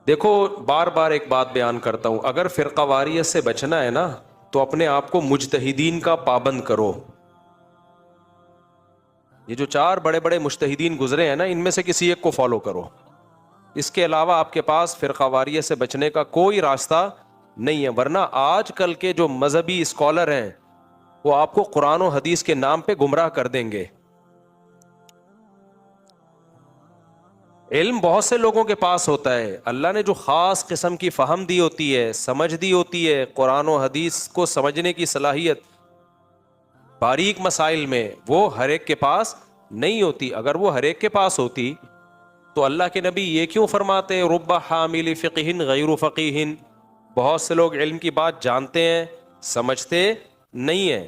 دیکھو بار بار ایک بات بیان کرتا ہوں، اگر فرقہ واریت سے بچنا ہے نا تو اپنے آپ کو مجتہدین کا پابند کرو. یہ جو 4 بڑے بڑے مجتہدین گزرے ہیں نا، ان میں سے کسی ایک کو فالو کرو. اس کے علاوہ آپ کے پاس فرقہ واریت سے بچنے کا کوئی راستہ نہیں ہے. ورنہ آج کل کے جو مذہبی اسکالر ہیں وہ آپ کو قرآن و حدیث کے نام پہ گمراہ کر دیں گے. علم بہت سے لوگوں کے پاس ہوتا ہے، اللہ نے جو خاص قسم کی فہم دی ہوتی ہے، سمجھ دی ہوتی ہے، قرآن و حدیث کو سمجھنے کی صلاحیت باریک مسائل میں، وہ ہر ایک کے پاس نہیں ہوتی. اگر وہ ہر ایک کے پاس ہوتی تو اللہ کے نبی یہ کیوں فرماتے رب حامل فقہ غیر فقیہ؟ بہت سے لوگ علم کی بات جانتے ہیں، سمجھتے نہیں ہیں.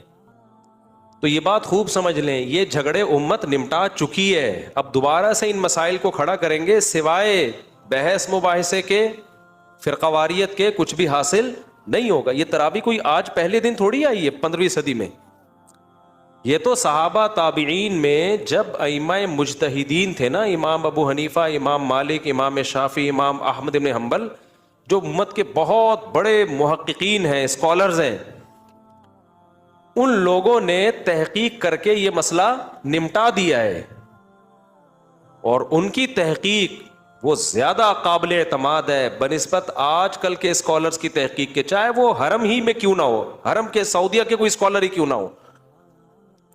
تو یہ بات خوب سمجھ لیں، یہ جھگڑے امت نمٹا چکی ہے. اب دوبارہ سے ان مسائل کو کھڑا کریں گے، سوائے بحث مباحثے کے، فرقہ واریت کے، کچھ بھی حاصل نہیں ہوگا. یہ تراویح کوئی آج پہلے دن تھوڑی آئی ہے 15ویں صدی میں. یہ تو صحابہ تابعین میں جب ائمہ مجتہدین تھے نا، امام ابو حنیفہ، امام مالک، امام شافعی، امام احمد بن حنبل، جو امت کے بہت بڑے محققین ہیں، اسکالرز ہیں، ان لوگوں نے تحقیق کر کے یہ مسئلہ نمٹا دیا ہے. اور ان کی تحقیق وہ زیادہ قابل اعتماد ہے بنسبت آج کل کے اسکالرز کی تحقیق کے، چاہے وہ حرم ہی میں کیوں نہ ہو، حرم کے سعودیہ کے کوئی اسکالر ہی کیوں نہ ہو،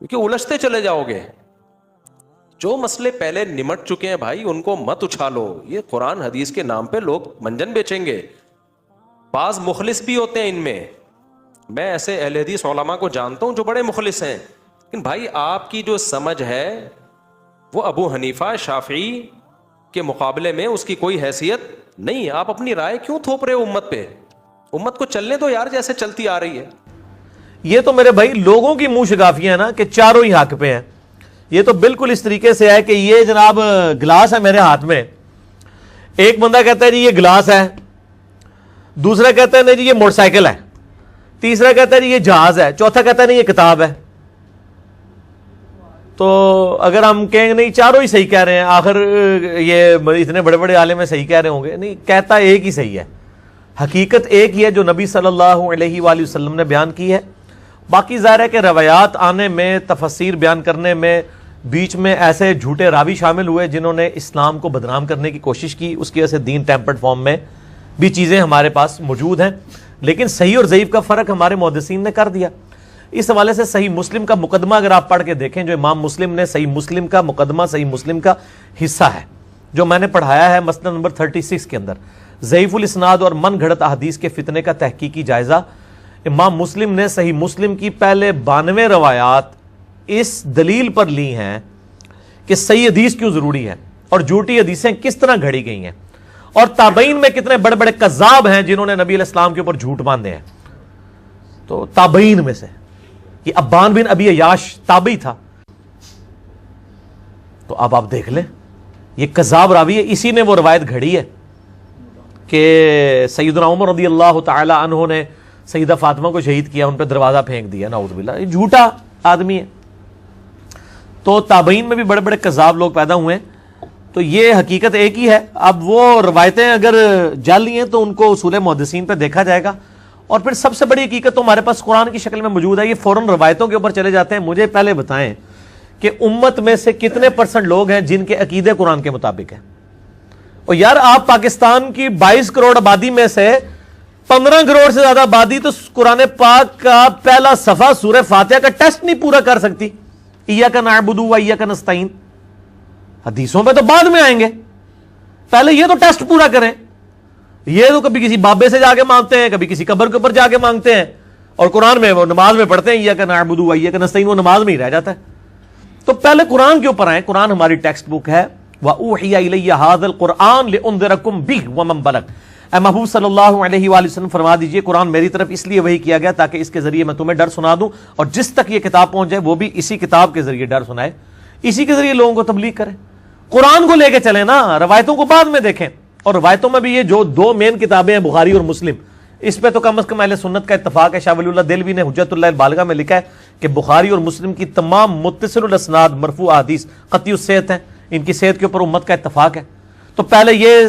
کیونکہ الجھتے چلے جاؤ گے. جو مسئلے پہلے نمٹ چکے ہیں بھائی، ان کو مت اچھالو. یہ قرآن حدیث کے نام پہ لوگ منجن بیچیں گے. بعض مخلص بھی ہوتے ہیں ان میں ایسے اہل حدیث علماء کو جانتا ہوں جو بڑے مخلص ہیں، لیکن بھائی آپ کی جو سمجھ ہے وہ ابو حنیفہ شافعی کے مقابلے میں اس کی کوئی حیثیت نہیں ہے. آپ اپنی رائے کیوں تھوپ رہے ہو امت پہ؟ امت کو چلنے دو یار، جیسے چلتی آ رہی ہے. یہ تو میرے بھائی لوگوں کی منہ شگافیاں ہیں نا کہ چاروں ہی حق پہ ہیں. یہ تو بالکل اس طریقے سے ہے کہ یہ جناب گلاس ہے میرے ہاتھ میں، ایک بندہ کہتا ہے جی یہ گلاس ہے، دوسرا کہتا ہے نہیں جی یہ موٹر سائیکل ہے، تیسرا کہتا ہے جی یہ جہاز ہے، چوتھا کہتا ہے نہیں یہ کتاب ہے. تو اگر ہم کہیں گے نہیں چاروں ہی صحیح کہہ رہے ہیں، آخر یہ اتنے بڑے بڑے عالم ہیں صحیح کہہ رہے ہوں گے، نہیں، کہتا ایک ہی صحیح ہے. حقیقت ایک ہی ہے جو نبی صلی اللہ علیہ وآلہ وسلم نے بیان کی ہے. باقی ظاہر ہے کہ روایات آنے میں، تفسیر بیان کرنے میں بیچ میں ایسے جھوٹے راوی شامل ہوئے جنہوں نے اسلام کو بدنام کرنے کی کوشش کی. اس کی وجہ سے دین ٹیمپرڈ فارم میں بھی چیزیں ہمارے پاس موجود ہیں، لیکن صحیح اور ضعیف کا فرق ہمارے محدثین نے کر دیا. اس حوالے سے صحیح مسلم کا مقدمہ اگر آپ پڑھ کے دیکھیں، جو امام مسلم نے صحیح مسلم کا مقدمہ، صحیح مسلم کا حصہ ہے جو میں نے پڑھایا ہے مسند نمبر 36 کے اندر، ضعیف الاسناد اور من گھڑت احادیث کے فتنے کا تحقیقی جائزہ، امام مسلم نے صحیح مسلم کی پہلے 92 روایات اس دلیل پر لی ہیں کہ صحیح حدیث کیوں ضروری ہے اور جھوٹی حدیثیں کس طرح گھڑی گئی ہیں، اور تابعین میں کتنے بڑے بڑے کذاب ہیں جنہوں نے نبی علیہ السلام کے اوپر جھوٹ باندھے ہیں. تو تابعین میں سے یہ ابان بن ابی عیاش تابعی تھا. تو اب آپ دیکھ لیں یہ کذاب راوی ہے، اسی نے وہ روایت گھڑی ہے کہ سیدنا عمر رضی اللہ تعالی عنہ نے سیدہ فاطمہ کو شہید کیا، ان پہ دروازہ پھینک دیا، نعوذ باللہ. یہ جھوٹا آدمی ہے. تو تابعین میں بھی بڑے بڑے کذاب لوگ پیدا ہوئے ہیں. تو یہ حقیقت ایک ہی ہے. اب وہ روایتیں اگر جعلی ہیں تو ان کو اصول محدثین پہ دیکھا جائے گا. اور پھر سب سے بڑی حقیقت تو ہمارے پاس قرآن کی شکل میں موجود ہے. یہ فوراً روایتوں کے اوپر چلے جاتے ہیں. مجھے پہلے بتائیں کہ امت میں سے کتنے % لوگ ہیں جن کے عقیدے قرآن کے مطابق ہیں؟ اور یار آپ پاکستان کی 22 کروڑ آبادی میں سے 15 کروڑ سے زیادہ آبادی تو قرآن پاک کا پہلا صفحہ سورہ فاتحہ کا ٹیسٹ نہیں پورا کر سکتی. ایاک نعبد و ایاک نستعین. حدیثوں پہ تو بعد میں آئیں گے، پہلے یہ تو ٹیسٹ پورا کریں. یہ تو کبھی کسی بابے سے جا کے مانگتے ہیں، کبھی کسی قبر کے اوپر جا کے مانگتے ہیں، اور قرآن میں وہ نماز میں پڑھتے ہیں ایاک نعبد و ایاک نستعین، وہ نماز میں ہی رہ جاتا ہے. تو پہلے قرآن کے اوپر آئیں. قرآن ہماری ٹیکسٹ بک ہے. وَأُوحِيَ إِلَيَّ هَذَا الْقُرْآنُ لِأُنذِرَكُم بِهِ وَمَن بَلَغَ. اے محبوب صلی اللہ علیہ وآلہ وسلم فرما دیجئے قرآن میری طرف اس لیے وحی کیا گیا تاکہ اس کے ذریعے میں تمہیں ڈر سنا دوں، اور جس تک یہ کتاب پہنچ جائے وہ بھی اسی کتاب کے ذریعے ڈر سنائے، اسی کے ذریعے لوگوں کو تبلیغ کرے. قرآن کو لے کے چلیں نا، روایتوں کو بعد میں دیکھیں. اور روایتوں میں بھی یہ جو 2 مین کتابیں ہیں بخاری اور مسلم، اس پہ تو کم از کم اہل سنت کا اتفاق ہے. شاہ ولی اللہ دہلوی نے حجت اللہ البالغہ میں لکھا ہے کہ بخاری اور مسلم کی تمام متصل الاسناد مرفوع احادیث قطعی الصحت ہیں. ان کی صحت کے اوپر امت کا اتفاق ہے. تو پہلے یہ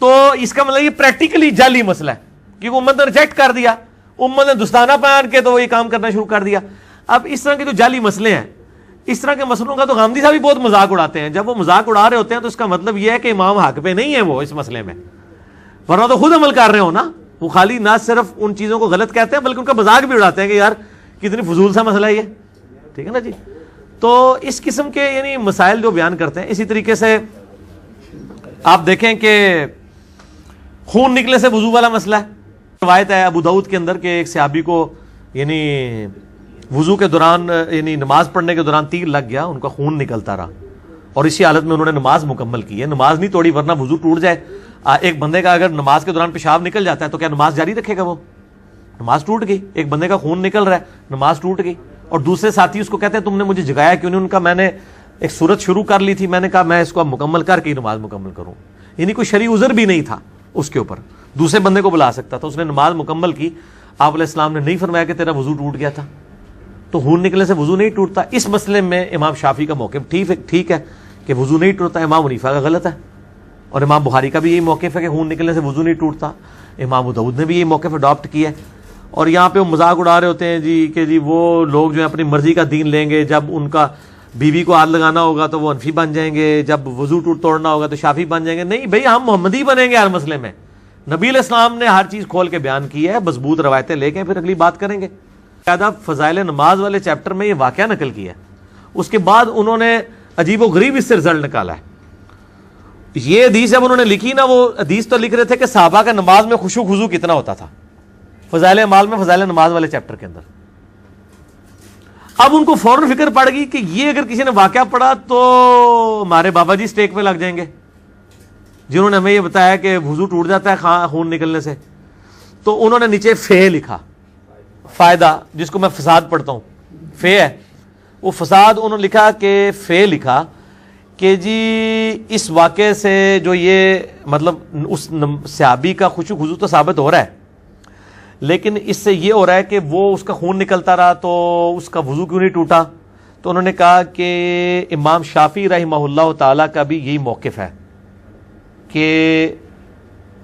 تو اس کا مطلب یہ پریکٹیکلی جعلی مسئلہ ہے، کیونکہ امت نے ریجیکٹ کر دیا، امت نے دستانہ پہن کے تو وہ یہ کام کرنا شروع کر دیا۔ اب اس طرح کے جو جعلی مسئلے ہیں، اس طرح کے مسئلوں کا تو غامدی صاحب بھی بہت مذاق اڑاتے ہیں۔ جب وہ مذاق اڑا رہے ہوتے ہیں تو اس کا مطلب یہ ہے کہ امام حق پہ نہیں ہے وہ اس مسئلے میں، ورنہ تو خود عمل کر رہے ہو نا۔ وہ خالی نہ صرف ان چیزوں کو غلط کہتے ہیں بلکہ ان کا مذاق بھی اڑاتے ہیں کہ یار کتنی فضول سا مسئلہ ہے یہ، ٹھیک ہے نا جی۔ تو اس قسم کے یعنی مسائل جو بیان کرتے ہیں، اسی طریقے سے آپ دیکھیں کہ خون نکلے سے وضو والا مسئلہ ہے۔ روایت ہے ابو داؤد کے اندر کہ ایک صحابی کو یعنی وضو کے دوران یعنی نماز پڑھنے کے دوران تیر لگ گیا، ان کا خون نکلتا رہا، اور اسی حالت میں انہوں نے نماز مکمل کی ہے۔ نماز نہیں توڑی ورنہ وضو ٹوٹ جائے۔ ایک بندے کا اگر نماز کے دوران پیشاب نکل جاتا ہے تو کیا نماز جاری رکھے گا؟ وہ نماز ٹوٹ گئی۔ ایک بندے کا خون نکل رہا ہے، نماز ٹوٹ گئی، اور دوسرے ساتھی اس کو کہتے ہیں تم نے مجھے جگایا کیوں نہیں؟ ان کا میں نے ایک صورت شروع کر لی تھی، میں نے کہا میں اس کو اب مکمل کر کے ہی نماز مکمل کروں، یعنی کوئی شرعی عذر بھی نہیں تھا اس کے اوپر، دوسرے بندے کو بلا سکتا تھا۔ اس نے نماز مکمل کی، آپ علیہ السلام نے نہیں فرمایا کہ تیرا وضو ٹوٹ گیا تھا۔ تو خون نکلنے سے وضو نہیں ٹوٹتا، اس مسئلے میں امام شافعی کا موقف ٹھیک ہے کہ وضو نہیں ٹوٹتا، امام حنیفہ کا غلط ہے، اور امام بخاری کا بھی یہی موقف ہے کہ خون نکلنے سے وضو نہیں ٹوٹتا۔ امام ابو داؤد نے بھی یہی موقف اڈاپٹ کیا ہے۔ اور یہاں پہ وہ مذاق اڑا رہے ہوتے ہیں جی کہ جی وہ لوگ جو ہیں اپنی مرضی کا دین لیں گے، جب ان کا بیوی کو ہاتھ لگانا ہوگا تو وہ حنفی بن جائیں گے، جب وضو توڑنا ہوگا تو شافعی بن جائیں گے۔ نہیں بھائی، ہم محمدی بنیں گے ہر مسئلے میں۔ نبی علیہ السلام نے ہر چیز کھول کے بیان کی ہے، مضبوط روایتیں لے کے پھر اگلی بات کریں گے۔ زیادہ فضائل نماز والے چیپٹر میں یہ واقعہ نقل کیا ہے، اس کے بعد انہوں نے عجیب و غریب اس سے رزلٹ نکالا ہے۔ یہ حدیث جب انہوں نے لکھی نا، وہ حدیث تو لکھ رہے تھے کہ صحابہ کا نماز میں خشوع خضوع کتنا ہوتا تھا، فضائل اعمال میں فضائل نماز والے چیپٹر کے اندر۔ اب ان کو فوراً فکر پڑ گئی کہ یہ اگر کسی نے واقعہ پڑھا تو ہمارے بابا جی اسٹیک پہ لگ جائیں گے جنہوں نے ہمیں یہ بتایا کہ وضو ٹوٹ جاتا ہے خون نکلنے سے۔ تو انہوں نے نیچے فے لکھا، فائدہ، جس کو میں فساد پڑھتا ہوں، فے ہے وہ فساد۔ انہوں نے لکھا کہ فے لکھا کہ جی اس واقعے سے جو یہ مطلب اس صحابی کا خشوع خضوع تو ثابت ہو رہا ہے، لیکن اس سے یہ ہو رہا ہے کہ وہ اس کا خون نکلتا رہا تو اس کا وضو کیوں نہیں ٹوٹا؟ تو انہوں نے کہا کہ امام شافعی رحمہ اللہ تعالیٰ کا بھی یہی موقف ہے کہ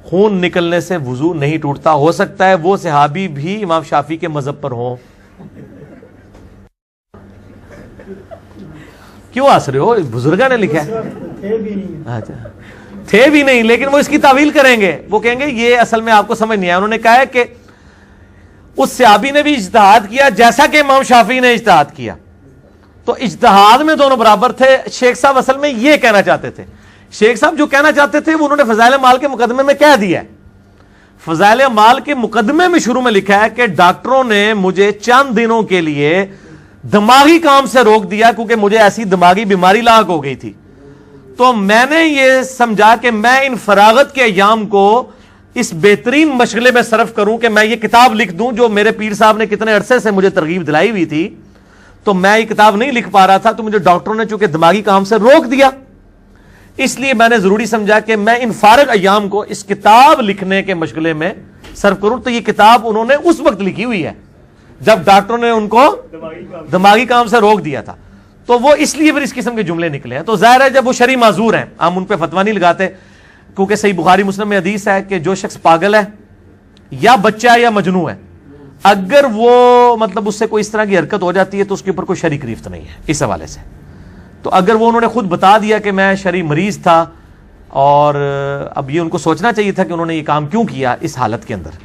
خون نکلنے سے وضو نہیں ٹوٹتا۔ ہو سکتا ہے وہ صحابی بھی امام شافعی کے مذہب پر ہوں۔ کیوں ہنس رہے ہو؟ بزرگاں نے لکھا ہے، تھے بھی نہیں، لیکن وہ اس کی تعویل کریں گے، وہ کہیں گے یہ اصل میں آپ کو سمجھ نہیں آیا۔ انہوں نے کہا ہے کہ اس صحابی نے بھی اجتہاد کیا جیسا کہ امام شافعی نے اجتہاد کیا، تو اجتہاد میں دونوں برابر تھے۔ شیخ صاحب اصل میں یہ کہنا چاہتے تھے، شیخ صاحب جو کہنا چاہتے تھے وہ انہوں نے فضائل اعمال کے مقدمے میں کہہ دیا ہے۔ فضائل اعمال کے مقدمے میں شروع میں لکھا ہے کہ ڈاکٹروں نے مجھے چند دنوں کے لیے دماغی کام سے روک دیا کیونکہ مجھے ایسی دماغی بیماری لاحق ہو گئی تھی، تو میں نے یہ سمجھا کہ میں ان فراغت کے ایام کو اس بہترین مشغلے میں صرف کروں کہ میں یہ کتاب لکھ دوں جو میرے پیر صاحب نے کتنے عرصے سے مجھے ترغیب دلائی ہوئی تھی، تو میں یہ کتاب نہیں لکھ پا رہا تھا، تو مجھے ڈاکٹروں نے چونکہ دماغی کام سے روک دیا، اس لیے میں نے ضروری سمجھا کہ میں ان فارغ ایام کو اس کتاب لکھنے کے مشغلے میں صرف کروں۔ تو یہ کتاب انہوں نے اس وقت لکھی ہوئی ہے جب ڈاکٹروں نے ان کو دماغی کام سے روک دیا تھا، تو وہ اس لیے پھر اس قسم کے جملے نکلے ہیں۔ تو ظاہر ہے جب وہ شرعی معذور ہیں ہم ان پہ فتویٰ نہیں لگاتے، کیونکہ صحیح بخاری مسلم میں حدیث ہے کہ جو شخص پاگل ہے یا بچہ ہے یا مجنون ہے، اگر وہ مطلب اس سے کوئی اس طرح کی حرکت ہو جاتی ہے تو اس کے اوپر کوئی شرعی گرفت نہیں ہے اس حوالے سے۔ تو اگر وہ انہوں نے خود بتا دیا کہ میں شرعی مریض تھا، اور اب یہ ان کو سوچنا چاہیے تھا کہ انہوں نے یہ کام کیوں کیا اس حالت کے اندر،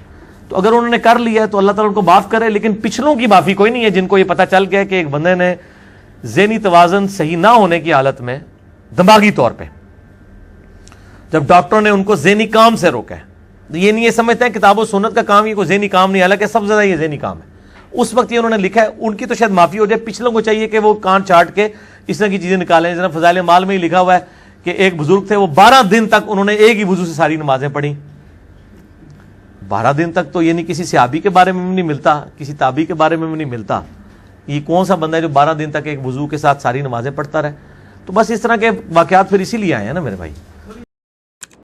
تو اگر انہوں نے کر لیا تو اللہ تعالیٰ ان کو معاف کرے، لیکن پچھلوں کی معافی کوئی نہیں ہے جن کو یہ پتہ چل گیا کہ ایک بندے نے ذہنی توازن صحیح نہ ہونے کی حالت میں دماغی طور پہ جب ڈاکٹروں نے ان کو ذہنی کام سے روکا ہے، یہ نہیں یہ سمجھتے ہیں کتاب و سنت کا کام یہ کوئی ذہنی کام نہیں، حالانکہ سب زیادہ یہ ذہنی کام ہے۔ اس وقت یہ انہوں نے لکھا ہے، ان کی تو شاید معافی ہو جائے، پچھلوں کو چاہیے کہ وہ کان چاٹ کے اس طرح کی چیزیں نکالیں۔ جناب فضائل اعمال میں ہی لکھا ہوا ہے کہ ایک بزرگ تھے، وہ 12 دن تک انہوں نے ایک ہی وضو سے ساری نمازیں پڑھی۔ 12 دن تک تو یہ نہیں کسی صحابی کے بارے میں بھی نہیں ملتا، کسی تابعی کے بارے میں بھی نہیں ملتا۔ یہ کون سا بندہ ہے جو 12 دن تک ایک وضو کے ساتھ ساری نمازیں پڑھتا رہے؟ تو بس اس طرح کے واقعات پھر اسی لیے آئے ہیں نا میرے بھائی۔